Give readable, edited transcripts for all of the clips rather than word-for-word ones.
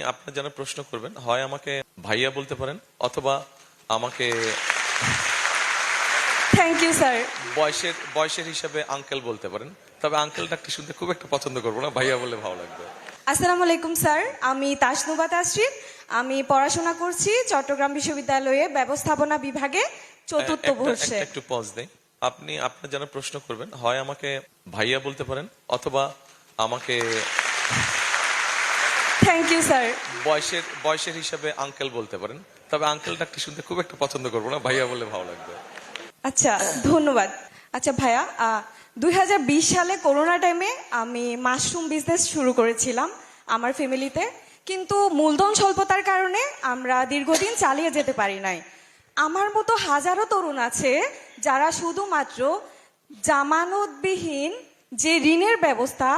আপনি যারা প্রশ্ন করবেন হয় আমাকে ভাইয়া বলতে পারেন অথবা আমাকে থ্যাংক ইউ স্যার। বয়সের হিসাবে আঙ্কেল বলতে পারেন। তবে আঙ্কেলটা শুনতে খুব একটা পছন্দ করবো না, ভাইয়া বলে ভালো লাগবে। আসসালামু আলাইকুম স্যার, আমি তাসনুবা তাসরিন। আমি পড়াশোনা করছি চট্টগ্রাম বিশ্ববিদ্যালয়ে ব্যবস্থাপনা বিভাগে চতুর্থ বর্ষে। একটু পজ দেই। আপনার যারা প্রশ্ন করবেন হয় আমাকে ভাইয়া বলতে পারেন অথবা আমাকে থ্যাংক ইউ স্যার। বয়সের হিসাবে আঙ্কেল বলতে পারেন। তবে আঙ্কেলটা শুনতে খুব একটা পছন্দ করবো না, ভাইয়া বলে ভালো লাগবে। আচ্ছা, ধন্যবাদ। আচ্ছা ভাইয়া, 2020 সালে করোনা টাইমে আমি মাশরুম বিজনেস শুরু করেছিলাম আমার ফ্যামিলিতে, কিন্তু মূলধন স্বল্পতার কারণে আমরা দীর্ঘদিন চালিয়ে যেতে পারি নাই। আমার মতো হাজারো তরুণ আছে যারা শুধুমাত্র জামানতবিহীন যে ঋণের ব্যবস্থা,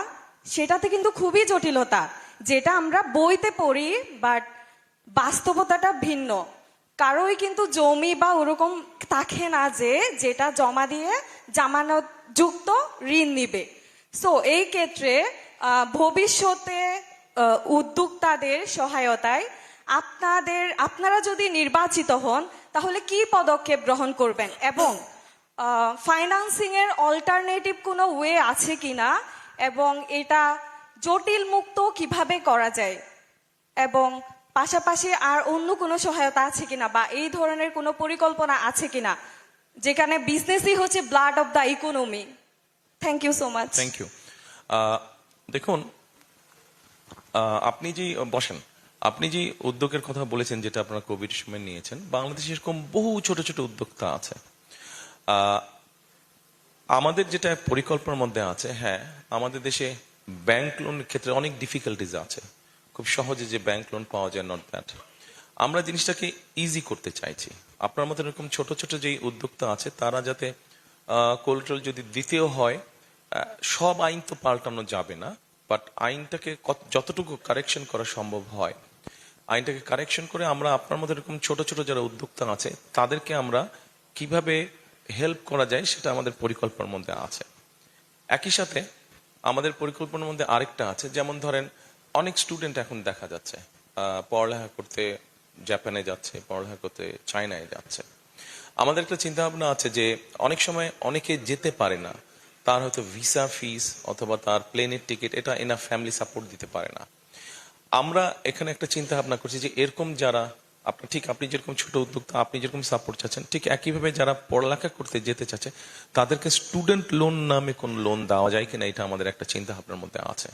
সেটাতে কিন্তু খুবই জটিলতা, যেটা আমরা বইতে পড়ি, বাট বাস্তবতাটা ভিন্ন। কারোই কিন্তু জমি বা ওরকম থাকে না যে যেটা জমা দিয়ে জামানত যুক্ত ঋণ নিবে। সো এই ক্ষেত্রে ভবিষ্যতে উদ্যোক্তাদের সহায়তায় আপনারা যদি নির্বাচিত হন তাহলে কি পদক্ষেপ গ্রহণ করবেন, এবং ফাইন্যান্সিং এর অল্টারনেটিভ কোনো ওয়ে আছে কিনা, এবং এটা জটিল মুক্ত কিভাবে করা যায়, এবং পাশাপাশি আর অন্য কোনো সহায়তা আছে কিনা, বা এই ধরনের কোনো পরিকল্পনা আছে কিনা যেখানে বিজনেসই হচ্ছে blood of the economy. Thank you so much. Thank you. দেখুন, আপনি যে উদ্যোগের কথা বলেছেন, যেটা আপনারা কোভিড সময় নিয়েছেন, বাংলাদেশে এরকম বহু ছোট ছোট উদ্যোক্তা আছে। আমাদের যেটা পরিকল্পনার মধ্যে আছে, হ্যাঁ, আমাদের দেশে ব্যাংক লোনের ক্ষেত্রে অনেক ডিফিকাল্টিজ আছে। খুব সহজে যে ব্যাংক লোন পাওয়া যায়, নট দ্যাট। আমরা জিনিসটাকে ইজি করতে চাইছি। আপনার মতো এরকম ছোট ছোট যেই উদ্যোক্তা আছে তারা যাতে কোলাটেরাল যদি দ্বিতীয় হয়, সব আইন তো পাল্টানো যাবে না, বাট আইনটাকে যতটুকু কারেকশন করা সম্ভব হয়, আইনটাকে কারেকশন করে আমরা আপনার মতো এরকম ছোট ছোট যারা উদ্যোক্তা আছে তাদেরকে আমরা কিভাবে হেল্প করা যায় সেটা আমাদের পরিকল্পনার মধ্যে আছে। একই সাথে আমাদের পরিকল্পনার মধ্যে আরেকটা আছে, যেমন ধরেন অনেক স্টুডেন্ট এখন দেখা যাচ্ছে পড়ালেখা করতে জাপানে যাচ্ছে, পড়ালেখা করতে চায়নায় যাচ্ছে। আমাদের একটা চিন্তা ভাবনা আছে যে অনেক সময় অনেকে যেতে পারে না, তার হয়তো ভিসা ফিস অথবা তার প্লেনের টিকিট এটা এনা ফ্যামিলি সাপোর্ট দিতে পারে না। আমরা এখানে একটা চিন্তা ভাবনা করছি যে এরকম যারা আপনি যেরকম ছোট উদ্যোক্তা, আপনি যেরকম সাপোর্ট চাচ্ছেন, ঠিক একইভাবে যারা পড়ালেখা করতে যেতে চাচ্ছে তাদেরকে স্টুডেন্ট লোন নামে কোন লোন দেওয়া যায় কিনা, এটা আমাদের একটা চিন্তা ভাবনার মধ্যে আছে।